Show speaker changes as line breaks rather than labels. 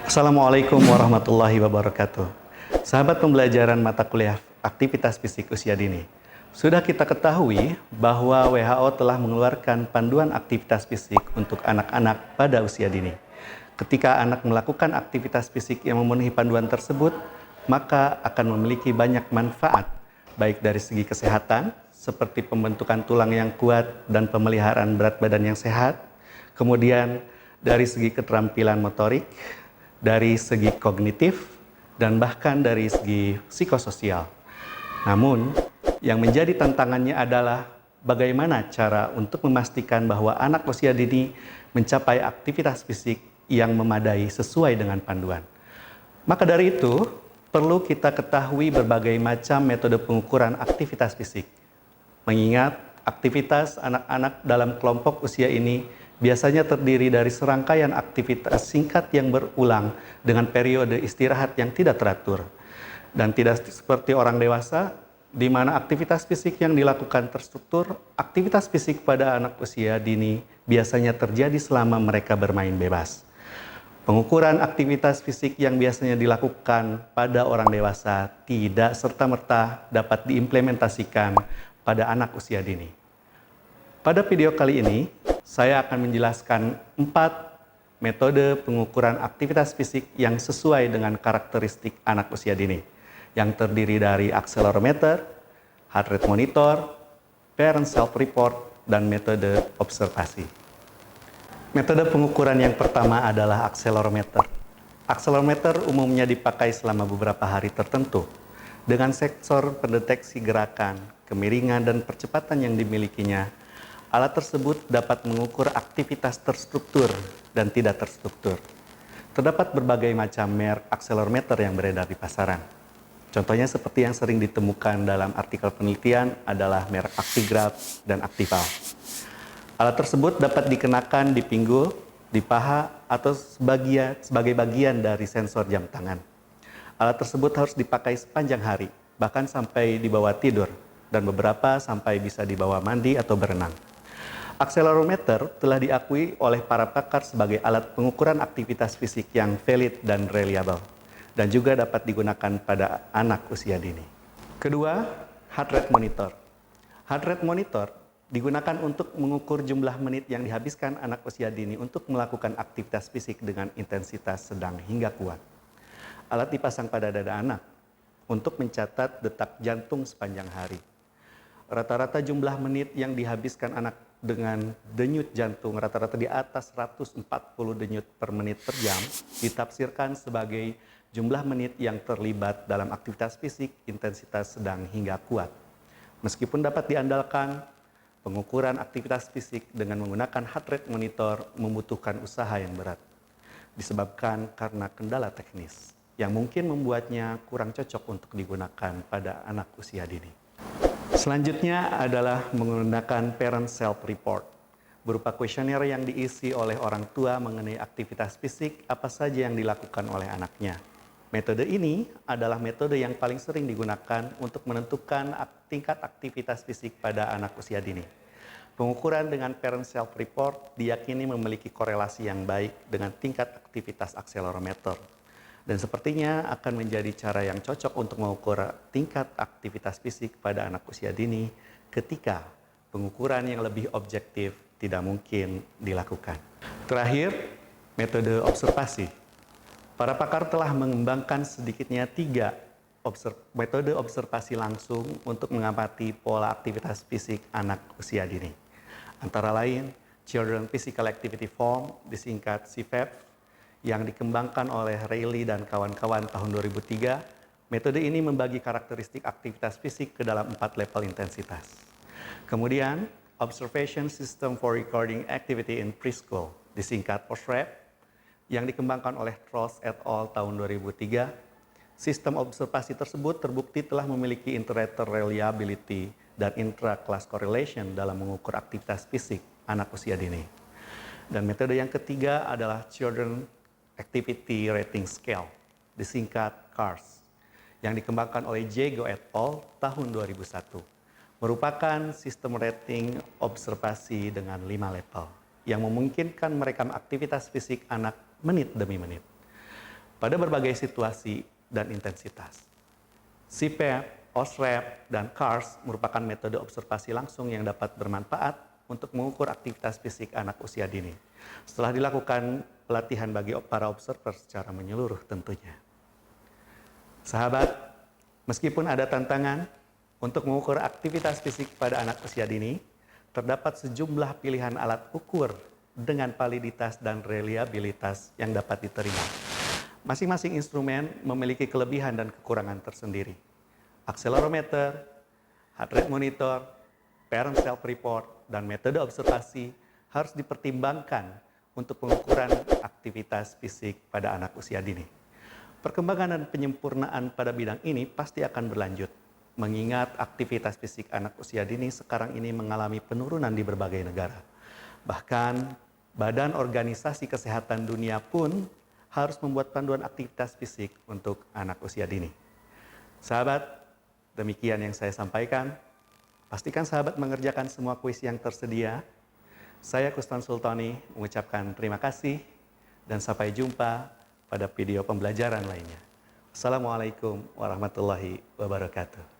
Assalamualaikum warahmatullahi wabarakatuh. Sahabat pembelajaran mata kuliah aktivitas fisik usia dini. Sudah kita ketahui bahwa WHO telah mengeluarkan panduan aktivitas fisik untuk anak-anak pada usia dini. Ketika anak melakukan aktivitas fisik yang memenuhi panduan tersebut, maka akan memiliki banyak manfaat, baik dari segi kesehatan, seperti pembentukan tulang yang kuat dan pemeliharaan berat badan yang sehat, kemudian dari segi keterampilan motorik, dari segi kognitif, dan bahkan dari segi psikososial. Namun, yang menjadi tantangannya adalah bagaimana cara untuk memastikan bahwa anak usia dini mencapai aktivitas fisik yang memadai sesuai dengan panduan. Maka dari itu, perlu kita ketahui berbagai macam metode pengukuran aktivitas fisik. Mengingat aktivitas anak-anak dalam kelompok usia ini biasanya terdiri dari serangkaian aktivitas singkat yang berulang dengan periode istirahat yang tidak teratur. Dan tidak seperti orang dewasa, di mana aktivitas fisik yang dilakukan terstruktur, aktivitas fisik pada anak usia dini biasanya terjadi selama mereka bermain bebas. Pengukuran aktivitas fisik yang biasanya dilakukan pada orang dewasa tidak serta-merta dapat diimplementasikan pada anak usia dini. Pada video kali ini, saya akan menjelaskan 4 metode pengukuran aktivitas fisik yang sesuai dengan karakteristik anak usia dini, yang terdiri dari akselerometer, heart rate monitor, parent self-report, dan metode observasi. Metode pengukuran yang pertama adalah akselerometer. Akselerometer umumnya dipakai selama beberapa hari tertentu, dengan sensor pendeteksi gerakan, kemiringan, dan percepatan yang dimilikinya. Alat tersebut dapat mengukur aktivitas terstruktur dan tidak terstruktur. Terdapat berbagai macam merek akselerometer yang beredar di pasaran. Contohnya seperti yang sering ditemukan dalam artikel penelitian adalah merek Actigraph dan Actival. Alat tersebut dapat dikenakan di pinggul, di paha, atau sebagai bagian dari sensor jam tangan. Alat tersebut harus dipakai sepanjang hari, bahkan sampai dibawa tidur, dan beberapa sampai bisa dibawa mandi atau berenang. Akselerometer telah diakui oleh para pakar sebagai alat pengukuran aktivitas fisik yang valid dan reliable, dan juga dapat digunakan pada anak usia dini. Kedua, heart rate monitor. Heart rate monitor digunakan untuk mengukur jumlah menit yang dihabiskan anak usia dini untuk melakukan aktivitas fisik dengan intensitas sedang hingga kuat. Alat dipasang pada dada anak untuk mencatat detak jantung sepanjang hari. Rata-rata jumlah menit yang dihabiskan anak dengan denyut jantung rata-rata di atas 140 denyut per menit per jam ditafsirkan sebagai jumlah menit yang terlibat dalam aktivitas fisik intensitas sedang hingga kuat. Meskipun dapat diandalkan, pengukuran aktivitas fisik dengan menggunakan heart rate monitor membutuhkan usaha yang berat, disebabkan karena kendala teknis yang mungkin membuatnya kurang cocok untuk digunakan pada anak usia dini. Selanjutnya adalah menggunakan parent self-report, berupa kuesioner yang diisi oleh orang tua mengenai aktivitas fisik apa saja yang dilakukan oleh anaknya. Metode ini adalah metode yang paling sering digunakan untuk menentukan tingkat aktivitas fisik pada anak usia dini. Pengukuran dengan parent self-report diyakini memiliki korelasi yang baik dengan tingkat aktivitas akselerometer. Dan sepertinya akan menjadi cara yang cocok untuk mengukur tingkat aktivitas fisik pada anak usia dini ketika pengukuran yang lebih objektif tidak mungkin dilakukan. Terakhir, metode observasi. Para pakar telah mengembangkan sedikitnya 3 metode observasi langsung untuk mengamati pola aktivitas fisik anak usia dini. Antara lain, Children Physical Activity Form, disingkat CPAP, yang dikembangkan oleh Reilly dan kawan-kawan tahun 2003, metode ini membagi karakteristik aktivitas fisik ke dalam 4 level intensitas. Kemudian, Observation System for Recording Activity in Preschool, disingkat OSRAP, yang dikembangkan oleh Trost et al. Tahun 2003. Sistem observasi tersebut terbukti telah memiliki inter-rater reliability dan intra-class correlation dalam mengukur aktivitas fisik anak usia dini. Dan metode yang ketiga adalah Children Activity Rating Scale, disingkat CARS, yang dikembangkan oleh Jago et al. Tahun 2001, merupakan sistem rating observasi dengan 5 level, yang memungkinkan merekam aktivitas fisik anak menit demi menit. pada berbagai situasi dan intensitas. CPAP, OSRAP, dan CARS merupakan metode observasi langsung yang dapat bermanfaat untuk mengukur aktivitas fisik anak usia dini. Setelah dilakukan pelatihan bagi para observer secara menyeluruh tentunya. Sahabat, meskipun ada tantangan untuk mengukur aktivitas fisik pada anak usia dini, terdapat sejumlah pilihan alat ukur dengan validitas dan reliabilitas yang dapat diterima. Masing-masing instrumen memiliki kelebihan dan kekurangan tersendiri. Akselerometer, heart rate monitor, parent self-report, dan metode observasi harus dipertimbangkan untuk pengukuran aktivitas fisik pada anak usia dini. Perkembangan dan penyempurnaan pada bidang ini pasti akan berlanjut, mengingat aktivitas fisik anak usia dini sekarang ini mengalami penurunan di berbagai negara. Bahkan, Badan Organisasi Kesehatan Dunia pun harus membuat panduan aktivitas fisik untuk anak usia dini. Sahabat, demikian yang saya sampaikan. Pastikan sahabat mengerjakan semua kuis yang tersedia. Saya Kustan Sultani mengucapkan terima kasih dan sampai jumpa pada video pembelajaran lainnya. Assalamualaikum warahmatullahi wabarakatuh.